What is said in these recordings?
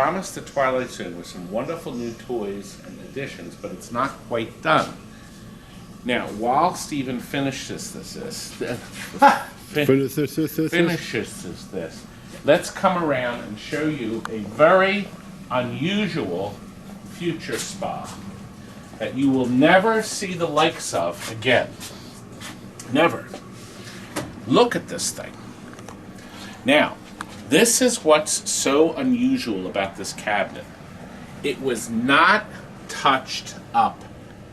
promised the Twilight Zone with some wonderful new toys and additions, but it's not quite done. Now, while Stephen finishes this, let's come around and show you a very unusual future spa that you will never see the likes of again. Never. Look at this thing. Now, this is what's so unusual about this cabinet. It was not touched up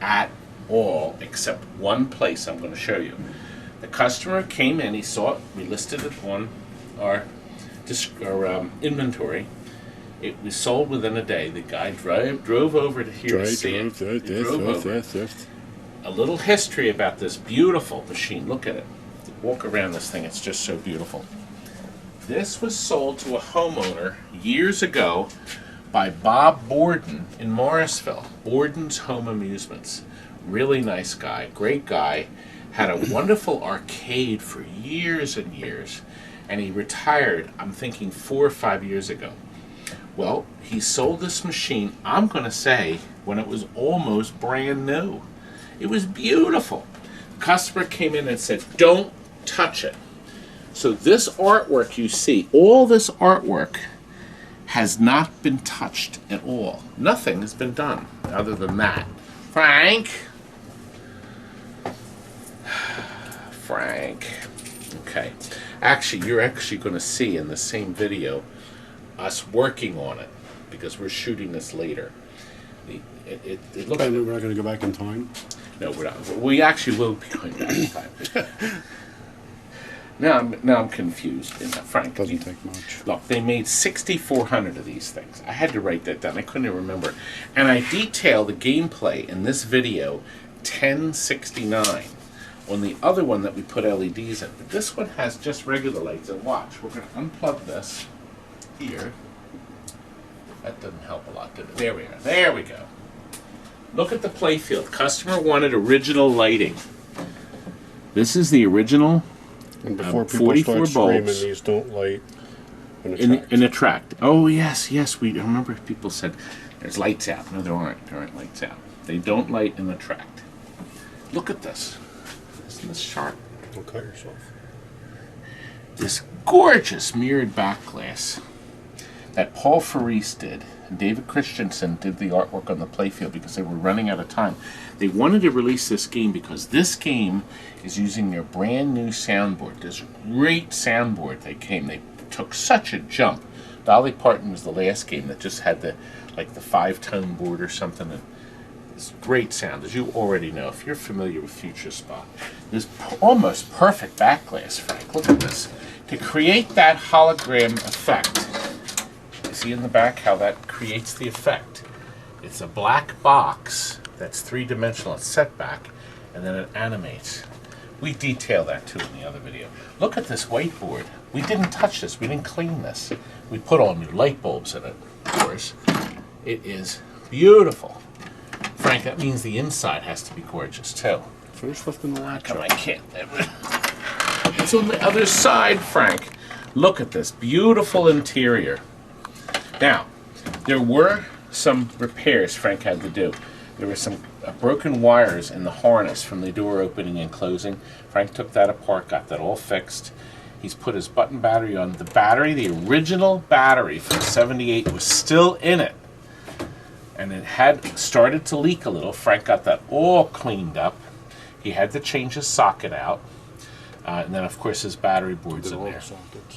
at all, except one place I'm going to show you. The customer came in, he saw it, we listed it on our inventory. It was sold within a day. The guy drove over to here to see it. He drove over. A little history about this beautiful machine. Look at it. Walk around this thing, it's just so beautiful. This was sold to a homeowner years ago by Bob Borden in Morrisville. Borden's Home Amusements. Really nice guy, great guy. Had a wonderful arcade for years and years. And he retired, I'm thinking 4 or 5 years ago. Well, he sold this machine, I'm going to say, when it was almost brand new. It was beautiful. The customer came in and said, don't touch it. So this artwork you see, all this artwork has not been touched at all. Nothing has been done other than that. Frank. Okay. Actually, you're actually going to see in the same video us working on it because we're shooting this later. It looks. We're not going to go back in time. No, we're not. We actually will be going back in time. Now I'm confused. Frank, doesn't take much. Look, they made 6,400 of these things. I had to write that down. I couldn't even remember. And I detail the gameplay in this video 1069. On the other one that we put LEDs in. But this one has just regular lights. And watch, we're going to unplug this here. That doesn't help a lot, did it? There we are. There we go. Look at the playfield. Customer wanted original lighting. This is the original. And before people start screaming, these don't light in attract. Oh, yes. We remember people said, there's lights out. No, there aren't lights out. They don't light and attract. Look at this. Isn't this sharp? Don't cut yourself. This gorgeous mirrored back glass that Paul Faris did. And David Christensen did the artwork on the playfield because they were running out of time. They wanted to release this game because this game is using their brand new soundboard. This great soundboard they took such a jump. Dolly Parton was the last game that just had the 5-tone board or something. And this great sound, as you already know, if you're familiar with Future Spa. This almost perfect back glass, Frank. Look at this. To create that hologram effect, see in the back how that creates the effect. It's a black box that's 3-dimensional, it's set back, and then it animates. We detail that too in the other video. Look at this whiteboard. We didn't touch this, we didn't clean this. We put all new light bulbs in it, of course. It is beautiful. Frank, that means the inside has to be gorgeous too. Finish lifting the latch up. I can't. It's on the other side, Frank. Look at this beautiful interior. Now, there were some repairs Frank had to do. There were some broken wires in the harness from the door opening and closing. Frank took that apart, got that all fixed. He's put his button battery on. The battery, the original battery from '78 was still in it. And it had started to leak a little. Frank got that all cleaned up. He had to change his socket out. And then, of course, his battery board's in there.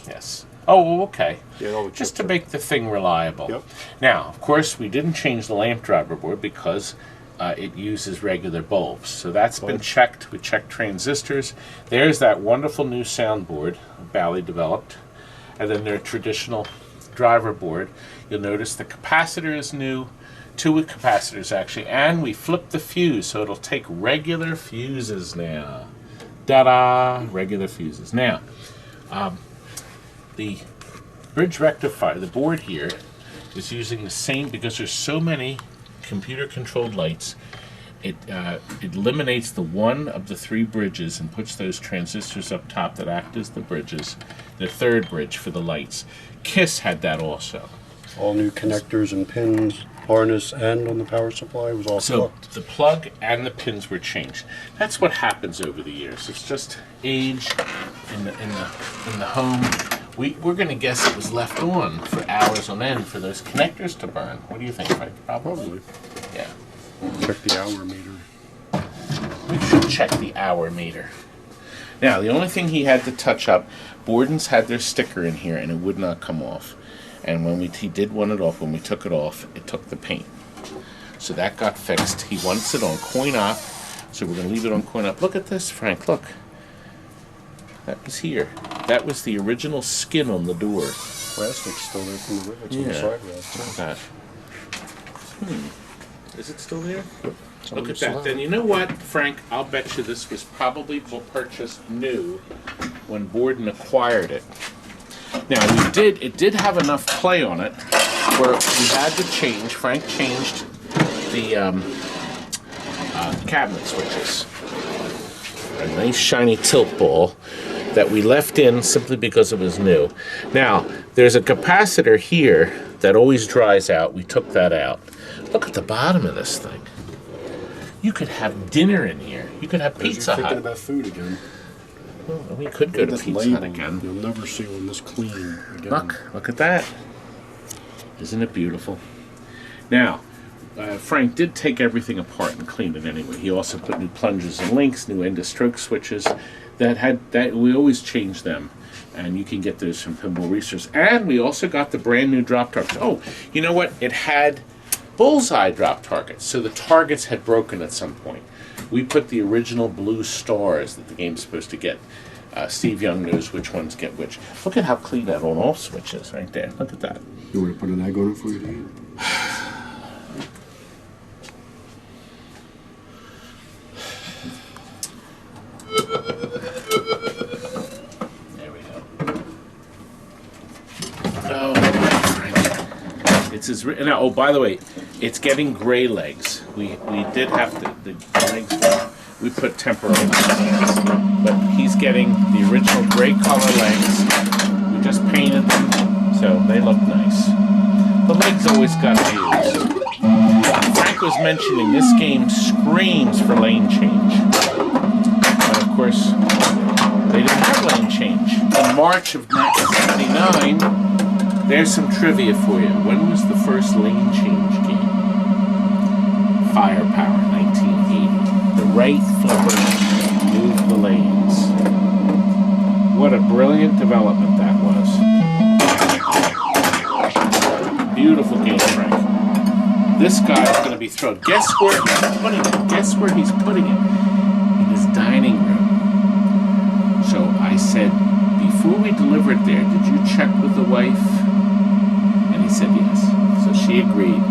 Yes. Oh, okay. Yeah, just to make the thing reliable. Yep. Now, of course, we didn't change the lamp driver board because it uses regular bulbs. So that's been checked. We checked transistors. There's that wonderful new soundboard Bally developed. And then their traditional driver board. You'll notice the capacitor is new. 2 capacitors, actually. And we flipped the fuse, so it'll take regular fuses now. Ta-da! Regular fuses. Now, the bridge rectifier, the board here, is using the same, because there's so many computer-controlled lights, it eliminates the one of the 3 bridges and puts those transistors up top that act as the bridges, the 3rd bridge for the lights. KISS had that also. All new connectors and pins, harness, and on the power supply was all So plugged. the plug and the pins were changed. That's what happens over the years. It's just age in the home. We're going to guess it was left on for hours on end for those connectors to burn. What do you think, Frank? Probably. Yeah. Check the hour meter. We should check the hour meter. Now, the only thing he had to touch up, Borden's had their sticker in here and it would not come off. And when he did want it off, when we took it off, it took the paint. So that got fixed. He wants it on coin op, so we're going to leave it on coin op. Look at this, Frank, look. That was here. That was the original skin on the door. Plastic's still there from the rivets on the side rails. Look at that. Is it still there? It's Look on at the that. slab. Then you know what, Frank? I'll bet you this was probably purchased new when Borden acquired it. Now it did have enough play on it where we had to change. Frank changed the cabinet switches. A nice shiny tilt ball that we left in simply because it was new. Now there's a capacitor here that always dries out. We took that out. Look at the bottom of this thing. You could have dinner in here. You could have Pizza Thinking Hut. about food again. Well, we could go to This Pizza Hut label, again. You'll never see one this clean again. Look at that. Isn't it beautiful? Now, Frank did take everything apart and clean it anyway. He also put new plungers and links, new end-of-stroke switches. That we always change them, and you can get those from Pinball Research. And we also got the brand new drop targets. Oh, you know what? It had bullseye drop targets, so the targets had broken at some point. We put the original blue stars that the game's supposed to get. Steve Young knows which ones get which. Look at how clean that on-off switch is right there. Look at that. You want to put an egg on it for you to eat? There we go. Oh, Frank. It's as now. Oh, by the way, it's getting gray legs. We did have the legs. We put temporary legs, but he's getting the original gray color legs. We just painted them, so they look nice. The legs always got used. Frank was mentioning this game screams for lane change, but of course they didn't have lane change. In March of 1979, there's some trivia for you. When was the first lane change game? Firepower, 1980. The right flipper moved the lanes. What a brilliant development that was. Beautiful game, Frank. This guy's going to be thrown. Guess where he's putting it? Guess where he's putting it? In his dining room. So I said, before we deliver it there, did you check with the wife? And he said yes. So she agreed.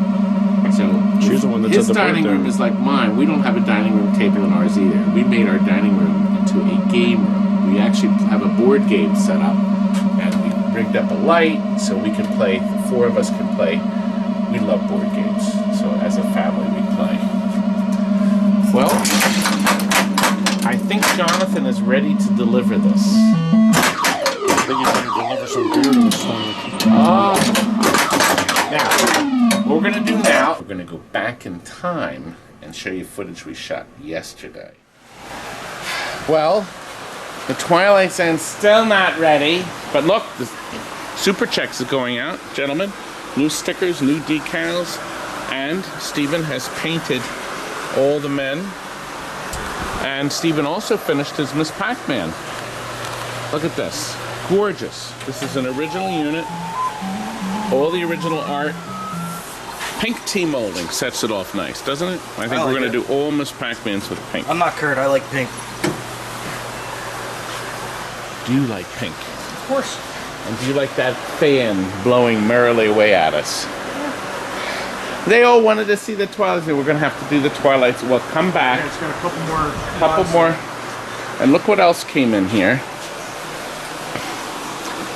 So She's the one that his said the dining birthday. room is like mine. We don't have a dining room table in ours either. We made our dining room into a game room. We actually have a board game set up, and we rigged up a light so we can play. The four of us can play. We love board games, so as a family we play. Well, I think Jonathan is ready to deliver this. I think you're going to deliver some beer to the stomach. Now, what we're going to do now, we're going to go back in time and show you footage we shot yesterday. Well, the Twilight Zone's still not ready, but look, the Super Chexx is going out, gentlemen. New stickers, new decals, and Stephen has painted all the men. And Stephen also finished his Miss Pac-Man. Look at this. Gorgeous. This is an original unit. All the original art. Pink T-molding sets it off nice, doesn't it? I think we're going to do all Miss Pac-Mans with pink. I'm not Kurt, I like pink. Do you like pink? Of course. And do you like that fan blowing merrily away at us? They all wanted to see the Twilight Zone. We're going to have to do the Twilight Zone. Well, come back. Yeah, it's got a couple more. Couple more. And look what else came in here.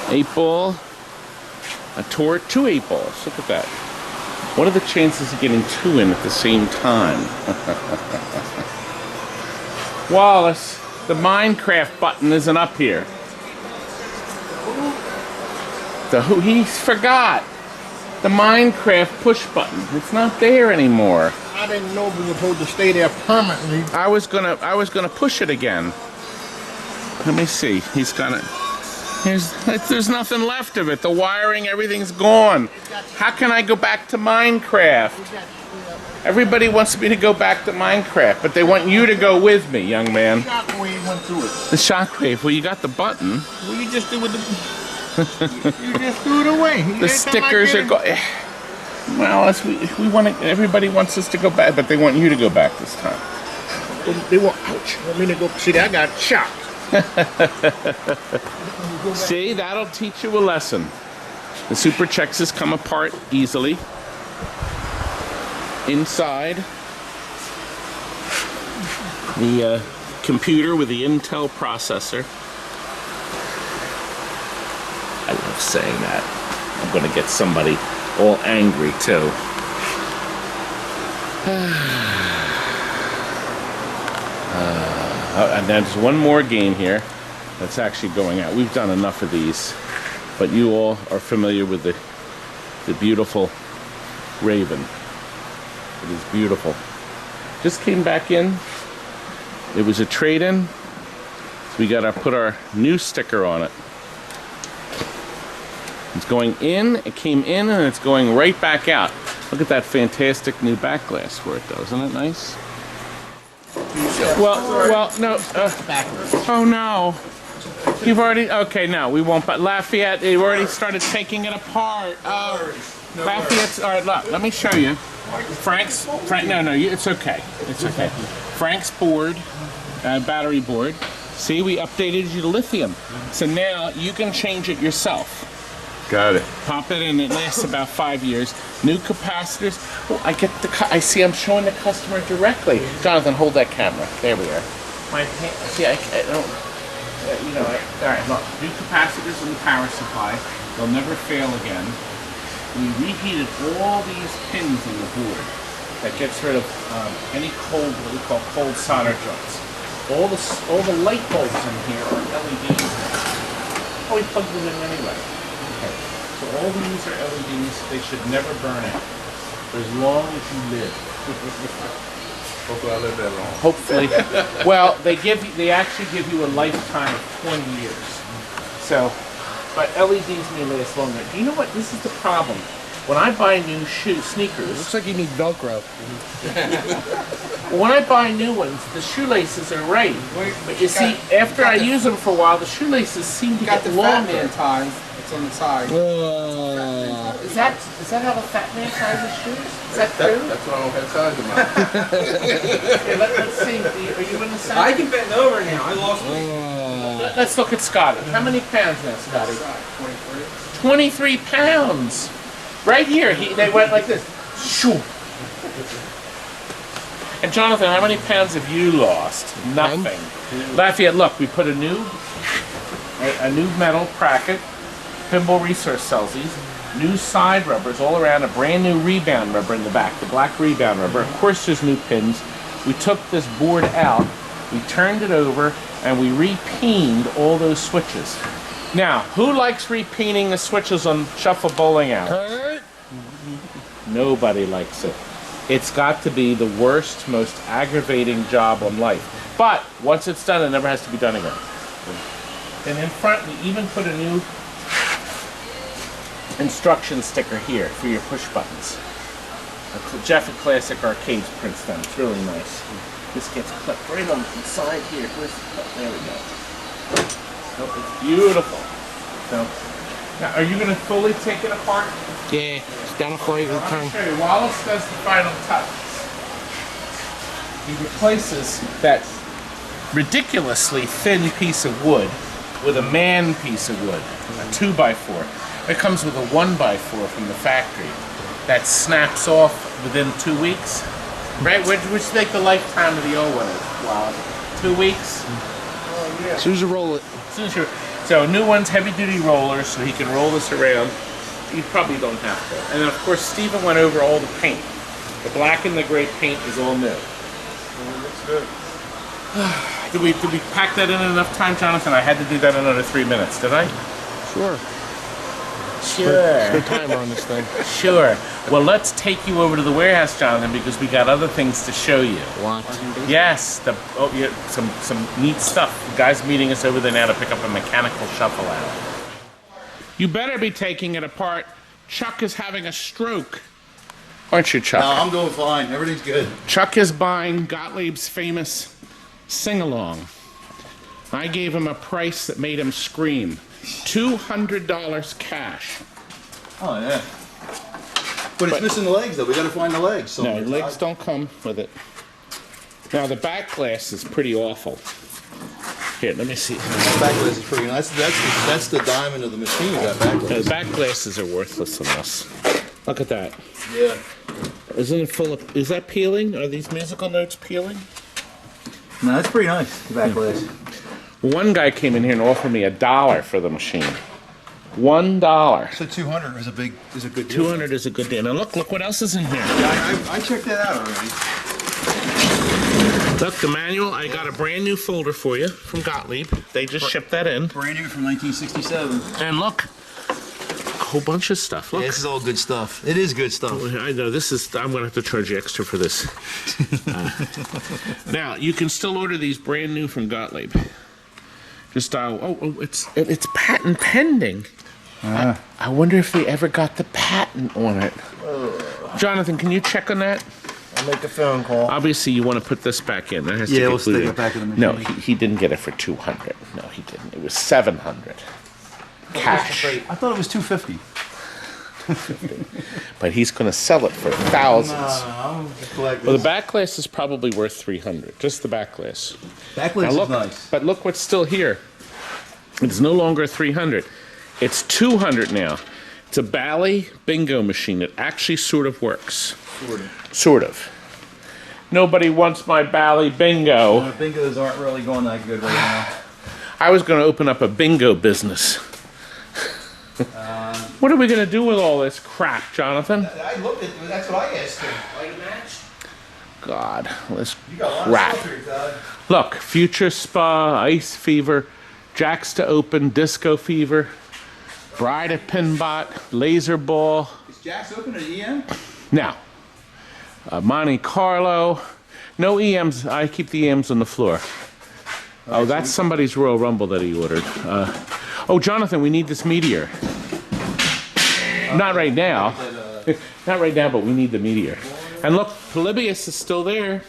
8-ball. A tour, 2 8-balls. Look at that. What are the chances of getting 2 in at the same time? Wallace, the Minecraft button isn't up here. He forgot. the Minecraft push button. It's not there anymore. I didn't know we were supposed to stay there permanently. I was gonna push it again. Let me see. He's gonna. There's nothing left of it. The wiring, everything's gone. How can I go back to Minecraft? Everybody wants me to go back to Minecraft, but they want you to go with me, young man. Shockwave went through it. The shockwave. Well, you got the button. Well, you just did with the. You just threw it away. The stickers are going. Well, we want to. Everybody wants us to go back, but they want you to go back this time. They want. Ouch! Want me to go? See, I got shocked. See, that'll teach you a lesson. The Super Chexxes come apart easily. Inside the computer with the Intel processor. I love saying that. I'm going to get somebody all angry too. And there's one more game here that's actually going out. We've done enough of these, but you all are familiar with the beautiful Raven. It is beautiful. Just came back in. It was a trade-in. So we gotta put our new sticker on it. It's going in, it came in, and it's going right back out. Look at that fantastic new back glass for it though, isn't it nice? Well, no. Oh no. You've already, okay, no, we won't, but Lafayette, they've already started taking it apart. Lafayette's, all right, look, let me show you. Frank, no, it's okay. It's okay. Frank's board, battery board. See, we updated you to lithium. So now you can change it yourself. Got it. Pop it in, it lasts about 5 years. New capacitors. Oh, I see I'm showing the customer directly. Jonathan, hold that camera. There we are. My hand, see, I don't, all right, look. New capacitors in the power supply. They'll never fail again. We reheated all these pins in the board. That gets rid of any cold, what we call cold solder joints. All the light bulbs in here are LEDs. Oh, we plugged them in anyway. Okay. So all these are LEDs. They should never burn out for as long as you live. Hopefully I live that long. Hopefully. Well, they actually give you a lifetime of 20 years. So, but LEDs may last longer. Do you know what? This is the problem. When I buy new sneakers, Looks like you need Velcro. when I buy new ones, the shoelaces are right. But you see, after I use them for a while, the shoelaces seem to get long. ties. It's on the side. Is that how the fat man ties his shoes? Is that true? That's why I don't have ties in mine. Okay, let's see. Are you in the center? I can bend over now. I lost weight. Let's look at Scotty. How many pounds now, Scotty? 23 pounds. Right here, they went like this. Shoo. And Jonathan, how many pounds have you lost? Nothing. Lafayette, look, we put a new metal bracket. Pinball Resource sells these. New side rubbers all around, a brand new rebound rubber in the back, the black rebound rubber. Of course, there's new pins. We took this board out, we turned it over, and we repeened all those switches. Now, who likes repeening the switches on Shuffle Bowling Alley? Nobody likes it. It's got to be the worst, most aggravating job on life. But once it's done, it never has to be done again. And in front, we even put a new instruction sticker here for your push buttons. Jeff at Classic Arcades prints them. It's really nice. This gets clipped right on the side here. Where's the clip? There we go. Oh, it's beautiful. So, now, are you going to fully take it apart? Yeah, it's down a flight of the I'll turn. show you. Wallace does the final touch. He replaces that ridiculously thin piece of wood with a man piece of wood, a 2x4. It comes with a 1x4 from the factory that snaps off within 2 weeks. Right? Which you think the lifetime of the old one is, Wallace? 2 weeks? Oh, yeah. As soon as you roll it. So new one's heavy-duty rollers, so he can roll this around. You probably don't have to. And then, of course, Stephen went over all the paint. The black and the gray paint is all new. Looks good. Did we pack that in enough time, Jonathan? I had to do that in another 3 minutes, did I? Sure. Sure. timer on this thing. Sure. Well, let's take you over to the warehouse, Jonathan, because we got other things to show you. What? Yes, some neat stuff. The guy's meeting us over there now to pick up a mechanical shuffle out. You better be taking it apart. Chuck is having a stroke. Aren't you, Chuck? No, I'm doing fine. Everything's good. Chuck is buying Gottlieb's famous Sing A Long. I gave him a price that made him scream. $200 cash. Oh, yeah. But it's missing the legs, though. We got to find the legs. No, legs don't come with it. Now, the back glass is pretty awful. Here, let me see. The back glass is pretty nice. That's the diamond of the machine, that back glass. The back glasses are worthless on this. Look at that. Yeah. Isn't it full of... Is that peeling? Are these musical notes peeling? No, that's pretty nice, the back glass. One guy came in here and offered me $1 for the machine. $1. So 200 is a good deal. 200 is a good deal. Now look what else is in here. Yeah, I checked that out already. Look, the manual. I got a brand new folder for you from Gottlieb. They just shipped that in. Brand new from 1967. And look, a whole bunch of stuff. Look. Yeah, this is all good stuff. It is good stuff. I know this is. I'm gonna have to charge you extra for this. Now you can still order these brand new from Gottlieb. Just it's patent pending. I wonder if they ever got the patent on it. Jonathan, can you check on that? I'll make a phone call. Obviously, you want to put this back in. That has to Yeah, get we'll stick glued in. it back in the machine. No, he didn't get it for 200. No, he didn't. It was 700. Cash. I thought it was 250. But he's going to sell it for thousands. I'm just collecting. Well, the back glass is probably worth 300. Just the back glass. Back glass Now look, is nice. but look what's still here. It's no longer 300. It's 200 now. It's a Bally bingo machine. It actually sort of works. Sort of. Nobody wants my Bally bingo. Bingos aren't really going that good right now. I was going to open up a bingo business. What are we going to do with all this crap, Jonathan? I looked at that's what I asked him. Light match? God, this You got a lot crap. of stuff here, Todd. Look, Future Spa, Ice Fever, Jacks to Open, Disco Fever, Bride of Pinbot, Laser Ball. Is Jack's open at EM? Now, Monte Carlo. No EMs. I keep the EMs on the floor. Oh, that's somebody's Royal Rumble that he ordered. Oh, Jonathan, we need this meteor. Not right now. Not right now, but we need the meteor. And look, Polybius is still there.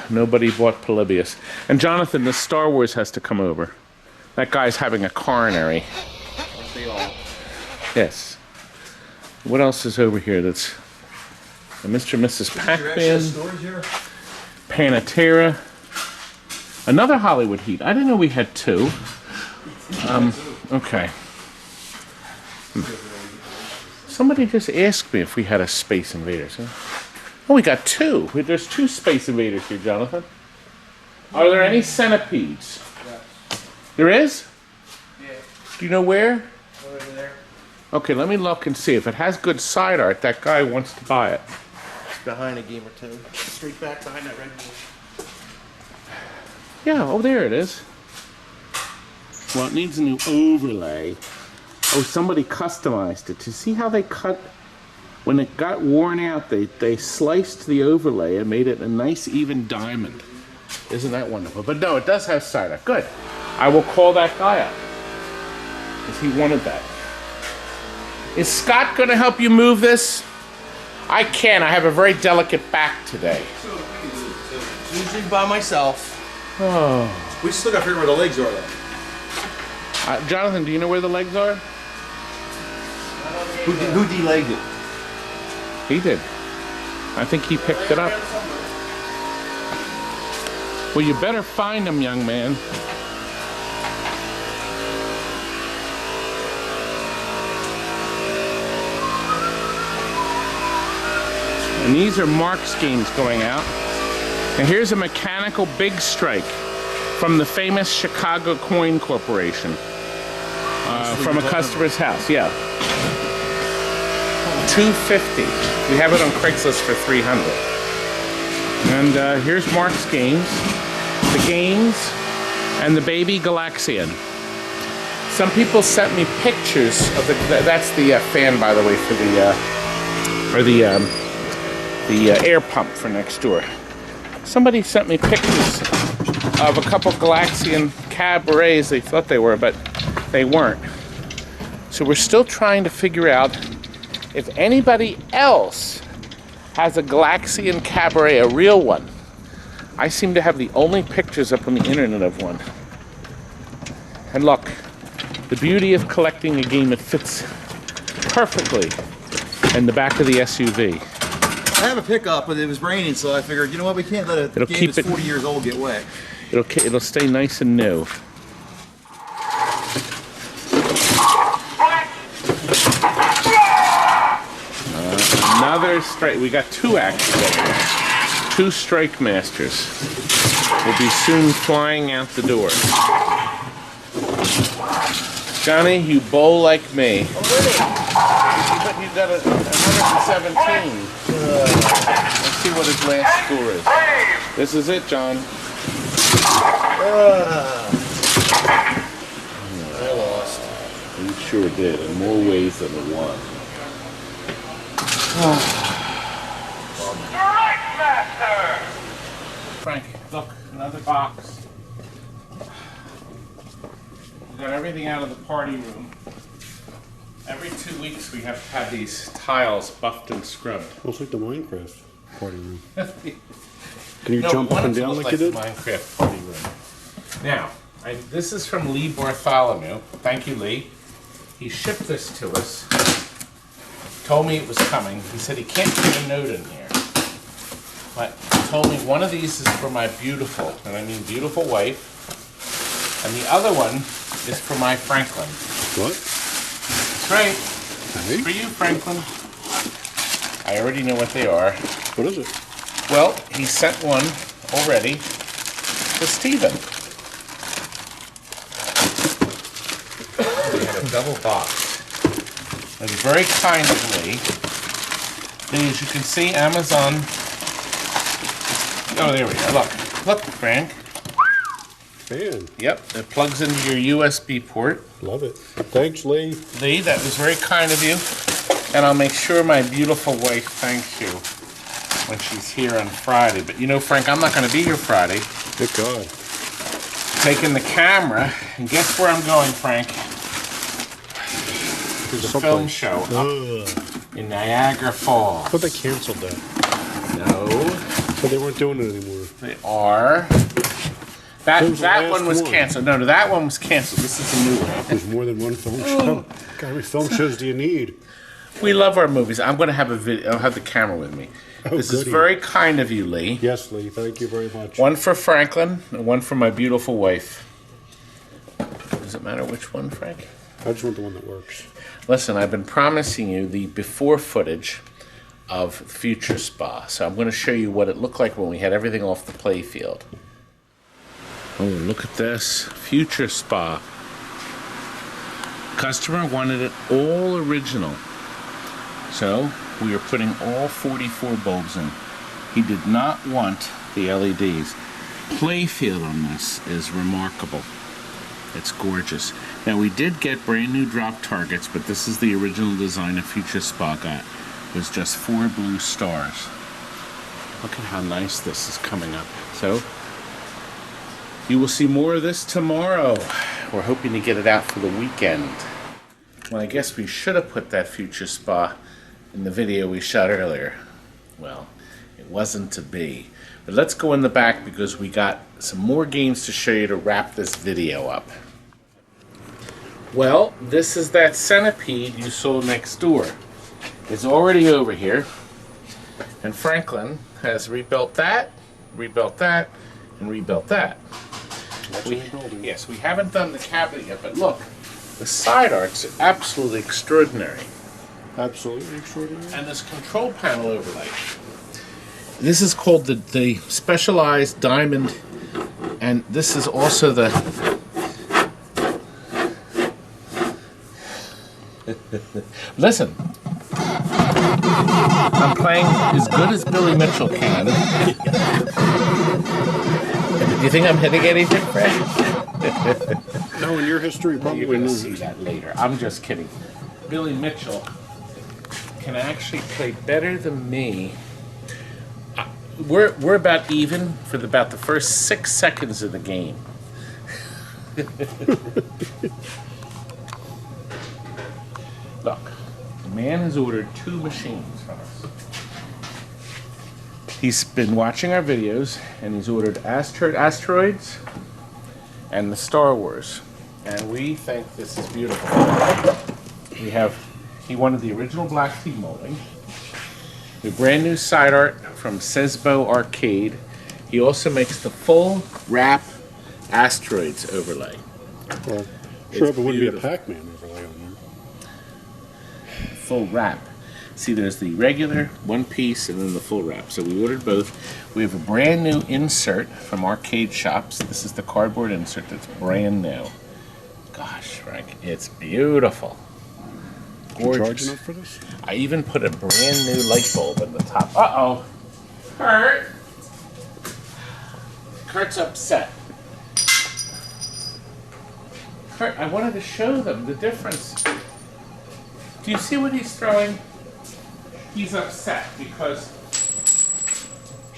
Nobody bought Polybius. And Jonathan, the Star Wars has to come over. That guy's having a coronary. Yes. What else is over here that's a Mr. and Mrs. Pac-Man, Panatera, another Hollywood Heat. I didn't know we had two. Okay. Somebody just asked me if we had a Space Invaders. Huh? Oh, we got two. There's two Space Invaders here, Jonathan. Are there any centipedes? There is? Yeah. Do you know where? Over there. Okay, let me look and see. If it has good side art, that guy wants to buy it. It's behind a game or two. Straight back behind that red wall. Yeah, oh, there it is. Well, it needs a new overlay. Oh, somebody customized it. To see how they cut... When it got worn out, they sliced the overlay and made it a nice, even diamond. Isn't that wonderful? But no, it does have side art. Good. I will call that guy up. Because he wanted that. Is Scott going to help you move this? I can't. I have a very delicate back today. Usually by myself. Oh. We still got to figure out where the legs are, though. Jonathan, do you know where the legs are? Who delegged it? He did. I think he picked it up. Well, you better find them, young man. And these are Mark's games going out. And here's a mechanical big strike from the famous Chicago Coin Corporation. From a customer's house, yeah. $250. We have it on Craigslist for $300. And here's Mark's games, the games, and the baby Galaxian. Some people sent me pictures of that's the fan, by the way, for the air pump for next door. Somebody sent me pictures of a couple Galaxian cabarets. They thought they were, but they weren't. So we're still trying to figure out if anybody else has a Galaxian cabaret, a real one. I seem to have the only pictures up on the internet of one. And look, the beauty of collecting a game, it fits perfectly in the back of the SUV. I have a pickup, but it was raining, so I figured, you know what, we can't let a game that's 40 years old get wet. It'll stay nice and new. Another strike. We got two actually. Two STRIKEMASTERs will be soon flying out the door. Johnny, you bowl like me. But you got a 117. Let's see what his last score is. This is it, John. I lost. You sure did, in more ways than one. Frank, look, another box. We got everything out of the party room. Every 2 weeks we have to have these tiles buffed and scrubbed. Looks like the Minecraft party room. Can you jump up and down like you did? The Minecraft party room. Now, this is from Lee Bartholomew. Thank you, Lee. He shipped this to us. Told me it was coming. He said he can't put a note in here. But he told me one of these is for my beautiful, and I mean beautiful wife. And the other one is for my Franklin. What? That's right. Hey? For you, Franklin. I already know what they are. What is it? Well, he sent one already to Steven. We had a double box. It was very kind of Lee. And as you can see, Amazon. Oh, there we go. Look, Frank. Man. Yep, it plugs into your USB port. Love it. Thanks, Lee. Lee, that was very kind of you. And I'll make sure my beautiful wife thanks you when she's here on Friday. But you know, Frank, I'm not going to be here Friday. Good God. Taking the camera, and guess where I'm going, Frank? The film show in Niagara Falls. I thought they canceled that. No. So they weren't doing it anymore. They are. That one was canceled. No, that one was canceled. This is a new one. There's more than one film show. God, how many film shows do you need? We love our movies. I'm going to have a video. I'll have the camera with me. This is very kind of you, Lee. Yes, Lee. Thank you very much. One for Franklin and one for my beautiful wife. Does it matter which one, Frank? I just want the one that works. Listen, I've been promising you the before footage of Future Spa. So I'm going to show you what it looked like when we had everything off the play field. Oh, look at this. Future Spa. Customer wanted it all original. So we are putting all 44 bulbs in. He did not want the LEDs. Playfield on this is remarkable. It's gorgeous. Now we did get brand new drop targets, but this is the original design of Future Spa got. It was just 4 blue stars. Look at how nice this is coming up. So you will see more of this tomorrow. We're hoping to get it out for the weekend. Well, I guess we should have put that Future Spa in the video we shot earlier. Well, it wasn't to be. But let's go in the back because we got some more games to show you to wrap this video up. Well, this is that Centipede you saw next door. It's already over here. And Franklin has rebuilt that, and rebuilt that. Yes, we haven't done the cabinet yet, but look, the side arcs are absolutely extraordinary. Absolutely extraordinary. And this control panel overlay. This is called the specialized diamond, and this is also the listen. I'm playing as good as Billy Mitchell can. Do you think I'm hitting anything, Fred? No, in your history, You're probably going to not. see that later. I'm just kidding. Billy Mitchell can actually play better than me. We're about even for about the first 6 seconds of the game. Look, the man has ordered 2 machines from us. He's been watching our videos, and he's ordered Asteroids and the Star Wars. And we think this is beautiful. He wanted the original black tea molding, the brand new side art from Sesbo Arcade. He also makes the full wrap Asteroids overlay. Well, sure, but it wouldn't be a beautiful. Pac-Man overlay on there. Full wrap. See, there's the regular one piece and then the full wrap. So we ordered both. We have a brand new insert from Arcade Shops. This is the cardboard insert that's brand new. Gosh, Frank, it's beautiful. Did you charge Gorgeous. enough for this? I even put a brand new light bulb in the top. Uh-oh. Kurt. Kurt's upset. Kurt, I wanted to show them the difference. Do you see what he's throwing? He's upset because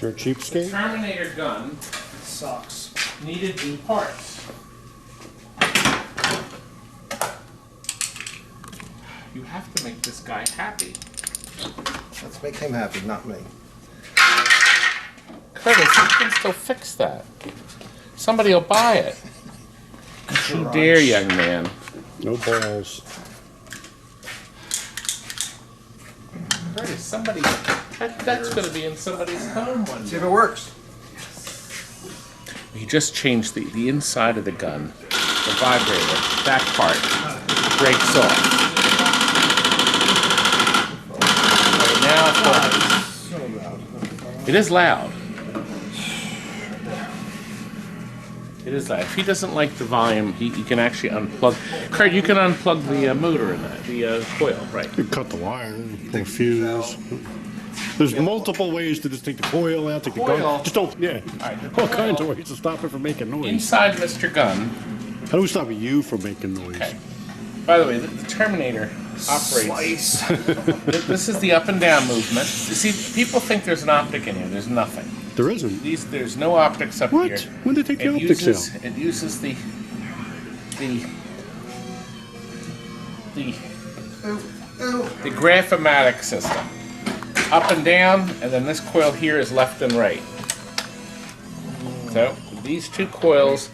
You're a the cheapskate? Terminator gun Sucks. needed new parts. You have to make this guy happy. Let's make him happy, not me. Curtis, you can still fix that. Somebody will buy it. You dare, young man. No balls. Curtis, somebody, that's going to be in somebody's home one See day. if it works. He just changed the inside of the gun, the vibrator, that part breaks off. Right now it's loud. It is loud. It is loud. If he doesn't like the volume, he can actually unplug. Kurt, you can unplug the motor in that, the coil, right? You cut the wire, the fuse. There's multiple ways to just take the coil out, take the Coil? gun. Just don't, yeah. Alright, the All coil- kinds of ways to stop it from making noise. Inside Mr. Gun. How do we stop you from making noise? Okay. By the way, the Terminator operates. This is the up and down movement. You see, people think there's an optic in here. There's nothing. There isn't. There's no optics up What? here. When did they take the optics out? It uses the graphomatic system. Up and down, and then this coil here is left and right. So these 2 coils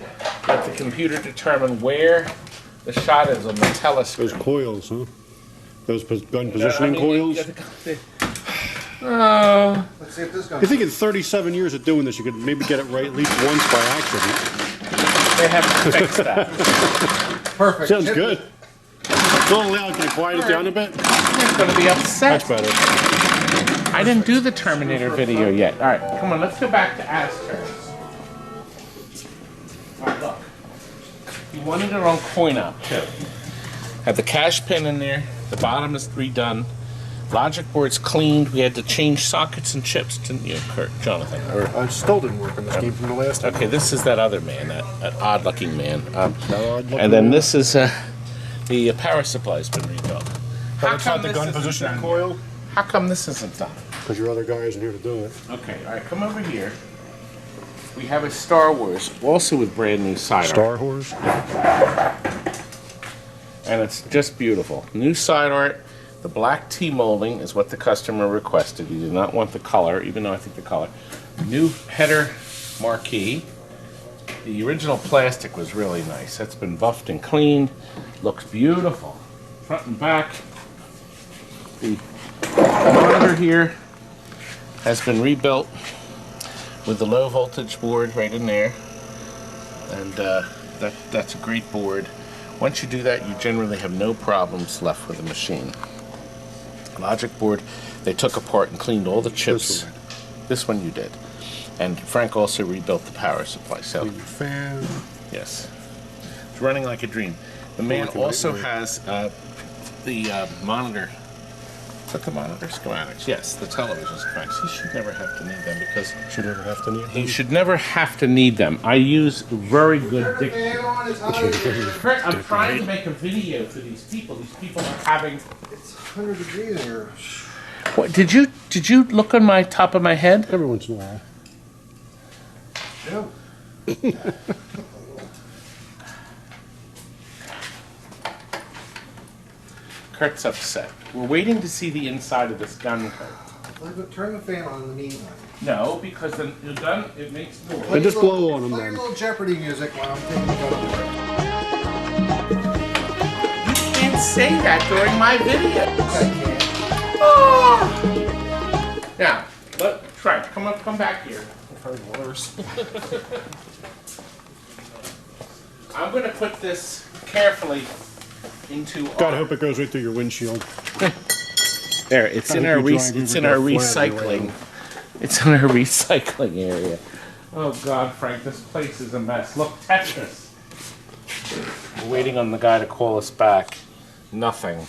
let the computer determine where the shot is on the telescope. Those coils, huh? Those gun positioning coils? Oh, Let's see if this gun. You think in 37 years of doing this, you could maybe get it right at least once by accident? they haven't fixed that. Perfect. Sounds Hit good. It's a little loud. Can you quiet it down a bit? He's going to be upset. That's better. I didn't do the Terminator video yet. All right, come on, let's go back to Asteroids. All right, look. You wanted it on coin op too. Had the cash pin in there. The bottom is redone. Logic board's cleaned. We had to change sockets and chips, didn't you, Kurt, Jonathan? Or, It still didn't work on this game from the last time. okay, this is that other man, that odd-looking man. odd-looking And then man? this is the power supply's been rebuilt. But it's not the this gun isn't positioning done? coil? How come this isn't done? Because your other guy isn't here to do it. Okay, all right, come over here. We have a Star Wars, also with brand new side art. Star Wars? And it's just beautiful. New side art. The black tea molding is what the customer requested. He did not want the color, even though I think the color. New header marquee. The original plastic was really nice. That's been buffed and cleaned. Looks beautiful. Front and back. The monitor here has been rebuilt with the low voltage board right in there. And that's a great board. Once you do that, you generally have no problems left with the machine. Logic board, they took apart and cleaned all the chips. This one you did. And Frank also rebuilt the power supply. So, Fan. yes. It's running like a dream. The man like a also nightmare. has the monitor But the monitor schematics, yes, the television schematics. He should never have to need them because Should never have to need he them. should never have to need them. I use very good diction. Fan on is hot. Kurt, I'm trying to make a video for these people. These people are having. It's 100 degrees in here. What did you look on my top of my head? Every once in a while. No. Kurt's upset. We're waiting to see the inside of this gun, Kurt. Turn the fan on in the meantime. No, because the gun, it makes noise. And just blow on them Play a then. little Jeopardy music while I'm taking the gun apart. You can't say that during my video. I can't. Now, Frank, come back here. I've heard worse. I'm going to put this carefully into. God, I hope it goes right through your windshield. There, it's in our recycling. It's in our recycling area. Oh God, Frank, this place is a mess. Look, Tetris. We're waiting on the guy to call us back. Nothing.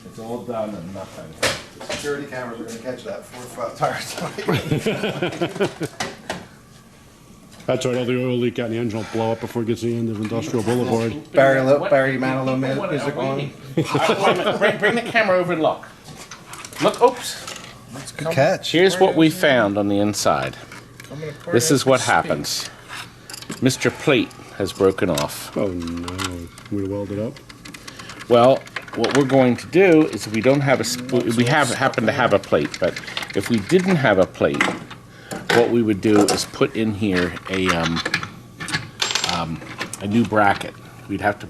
It's all done and nothing. The security cameras are going to catch that 4 tires. That's right, all the oil leak out in the engine will blow up before it gets to the end of Industrial Boulevard. Barry People Manilow want it music waiting. on. Bring the camera over and look. Look, oops. Good catch. Here's what we found on the inside. This is what happens. Mr. Plate has broken off. Oh no, we weld it up. Well, what we're going to do is, if we don't have happen to have a plate, but if we didn't have a plate, what we would do is put in here a new bracket. We'd have to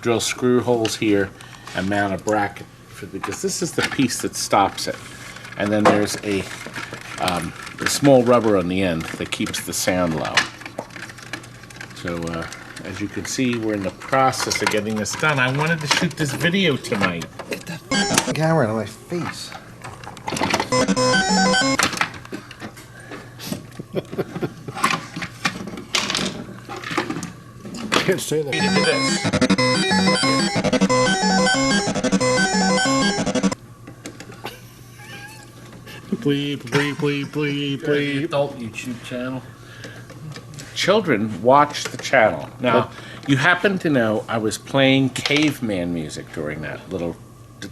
drill screw holes here and mount a bracket because this is the piece that stops it, and then there's a small rubber on the end that keeps the sound low. So as you can see, we're in the process of getting this done. I wanted to shoot this video tonight. Get that camera in my face. Can't say that. Look at Bleep, bleep, bleep, bleep, bleep. Adult YouTube channel. Children watch the channel. Now, you happen to know I was playing caveman music during that little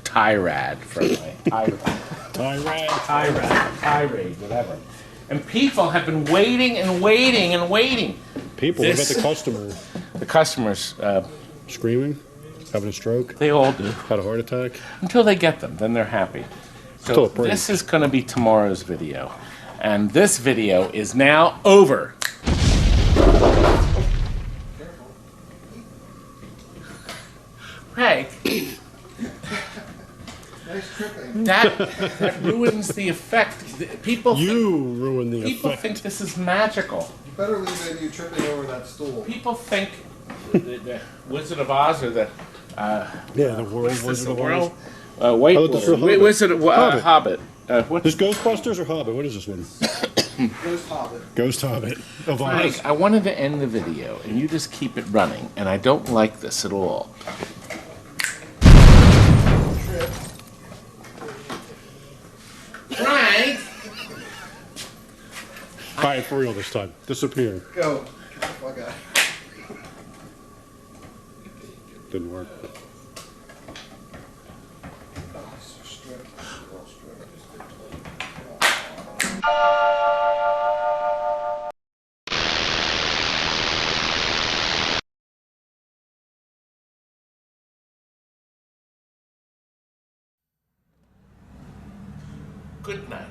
tirade from my tirade, whatever. And people have been waiting and waiting and waiting. People, what about the customer? The customers, Screaming? Having a stroke? they all do. Had a heart attack? Until they get them, then they're happy. Still So a break. this is going to be tomorrow's video. And this video is now over. Craig, Nice tripping. that ruins the effect. People Ruined the people effect. think this is magical. You better leave it you tripping over that stool. People think the Wizard of Oz or the Yeah, the world what's this, Wizard the of world Oz. White Oh, this is World. Hobbit. Wizard of Hobbit. Hobbit. What? This Ghostbusters or Hobbit? What is this one? Ghost Hobbit. Ghost Hobbit. Of Oz. Mike, I wanted to end the video, and you just keep it running, and I don't like this at all. Frank! Alright, for real this time. Disappear. Go. Get the fuck out. Didn't work. Good night.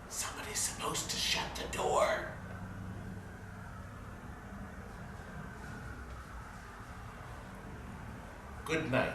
Somebody's supposed to shut the door. Good night.